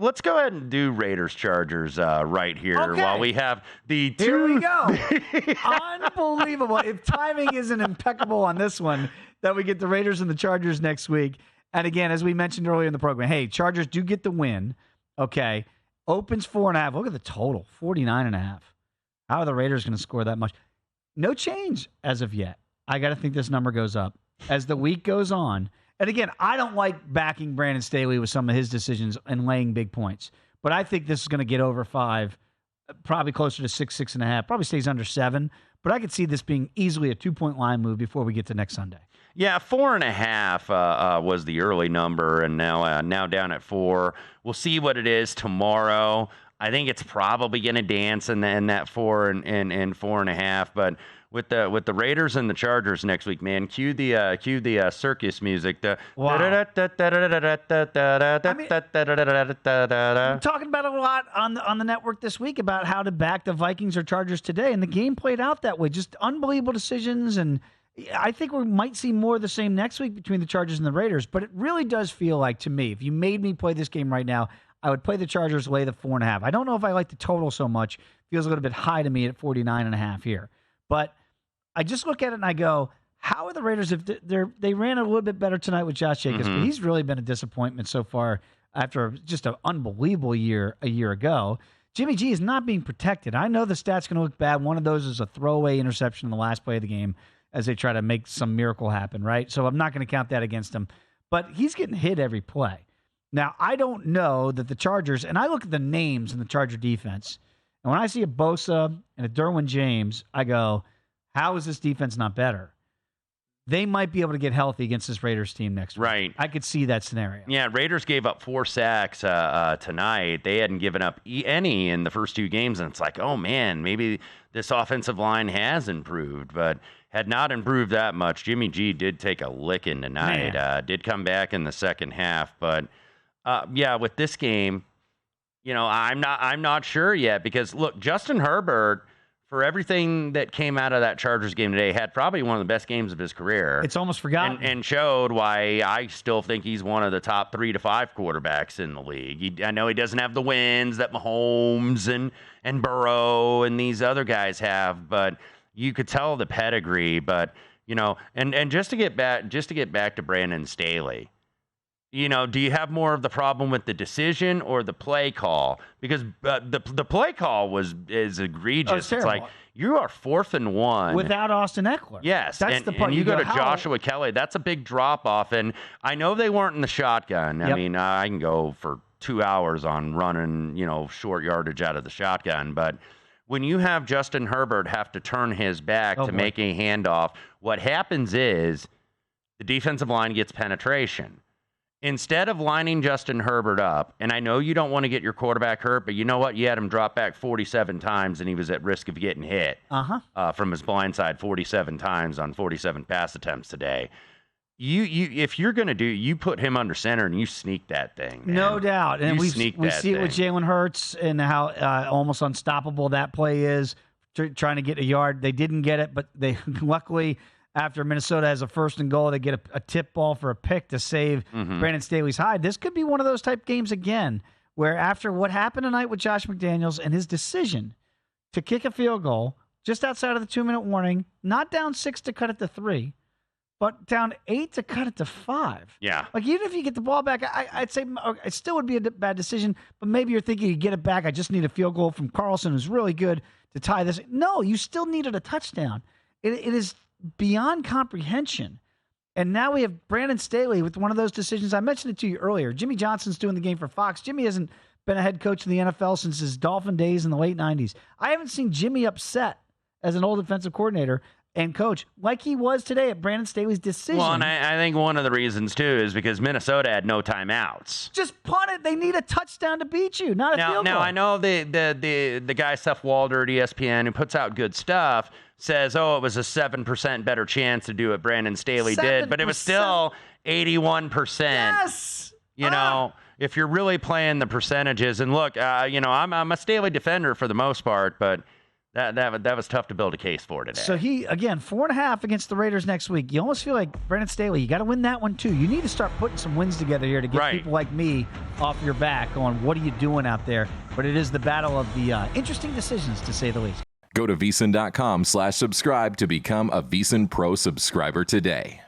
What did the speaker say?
let's go ahead and do Raiders-Chargers right here while we have the two. Here we go. Unbelievable. If timing isn't impeccable on this one, that we get the Raiders and the Chargers next week. And again, as we mentioned earlier in the program, hey, Chargers do get the win. Okay. Opens 4.5. Look at the total, 49.5. How are the Raiders going to score that much? No change as of yet. I got to think this number goes up as the week goes on. And again, I don't like backing Brandon Staley with some of his decisions and laying big points. But I think this is going to get over 5, probably closer to 6, 6.5. Probably stays under 7. But I could see this being easily a 2-point line move before we get to next Sunday. Yeah, 4.5 was the early number, and now down at 4. We'll see what it is tomorrow. I think it's probably going to dance in that 4 and 4.5. But with the Raiders and the Chargers next week, man, cue the circus music. I'm talking about it a lot on the network this week about how to back the Vikings or Chargers today, and the game played out that way. Just unbelievable decisions, and I think we might see more of the same next week between the Chargers and the Raiders. But it really does feel like, to me, if you made me play this game right now, I would play the Chargers, lay the 4.5. I don't know if I like the total so much. It feels a little bit high to me at 49.5 here. But I just look at it and I go, how are the Raiders? If they ran a little bit better tonight with Josh Jacobs, but he's really been a disappointment so far after just an unbelievable year a year ago. Jimmy G is not being protected. I know the stats going to look bad. One of those is a throwaway interception in the last play of the game as they try to make some miracle happen, right? So I'm not going to count that against him. But he's getting hit every play. Now, I don't know that the Chargers, and I look at the names in the Charger defense, and when I see a Bosa and a Derwin James, I go, how is this defense not better? They might be able to get healthy against this Raiders team next week. Right. I could see that scenario. Yeah, Raiders gave up 4 sacks tonight. They hadn't given up any in the first 2 games, and it's like, oh, man, maybe this offensive line has improved, but had not improved that much. Jimmy G did take a licking tonight. Did come back in the second half, but yeah, with this game, I'm not sure yet because look, Justin Herbert, for everything that came out of that Chargers game today, had probably one of the best games of his career. It's almost forgotten. And showed why I still think he's one of the top 3 to 5 quarterbacks in the league. I know he doesn't have the wins that Mahomes and Burrow and these other guys have, but you could tell the pedigree. But, and just to get back to Brandon Staley, do you have more of the problem with the decision or the play call? Because the play call is egregious. Oh, it's like you are 4th and 1 without Austin Eckler. Yes, that's the part. And you go to Joshua Kelly. That's a big drop off. And I know they weren't in the shotgun. I mean, I can go for 2 hours on running, short yardage out of the shotgun. But when you have Justin Herbert have to turn his back to make a handoff, what happens is the defensive line gets penetration. Instead of lining Justin Herbert up, and I know you don't want to get your quarterback hurt, but you know what? You had him drop back 47 times, and he was at risk of getting hit from his blind side 47 times on 47 pass attempts today. If you're going to you put him under center and you sneak that thing. Man. No doubt. And we see it with Jalen Hurts and how almost unstoppable that play is, trying to get a yard. They didn't get it, but they luckily – after Minnesota has a 1st and goal, they get a tip ball for a pick to save Brandon Staley's hide. This could be one of those type games again where after what happened tonight with Josh McDaniels and his decision to kick a field goal just outside of the 2-minute warning, not down 6 to cut it to 3, but down 8 to cut it to 5. Yeah. Like, even if you get the ball back, I'd say it still would be a bad decision, but maybe you're thinking you get it back. I just need a field goal from Carlson, who's really good, to tie this. No, you still needed a touchdown. It is beyond comprehension. And now we have Brandon Staley with one of those decisions. I mentioned it to you earlier. Jimmy Johnson's doing the game for Fox. Jimmy hasn't been a head coach in the NFL since his Dolphin days in the late 90s. I haven't seen Jimmy upset as an old defensive coordinator and coach like he was today at Brandon Staley's decision. Well, and I think one of the reasons, too, is because Minnesota had no timeouts. Just punt it. They need a touchdown to beat you, not a field goal. Now, I know the guy, Seth Walder at ESPN, who puts out good stuff, says, it was a 7% better chance to do what Brandon Staley did, but it was still 81%. Yes! If you're really playing the percentages, and look, I'm a Staley defender for the most part, but That was tough to build a case for today. So he, again, 4.5 against the Raiders next week. You almost feel like Brandon Staley, you got to win that one too. You need to start putting some wins together here to get people like me off your back on what are you doing out there. But it is the battle of the interesting decisions, to say the least. Go to VSiN.com/subscribe to become a VSiN Pro subscriber today.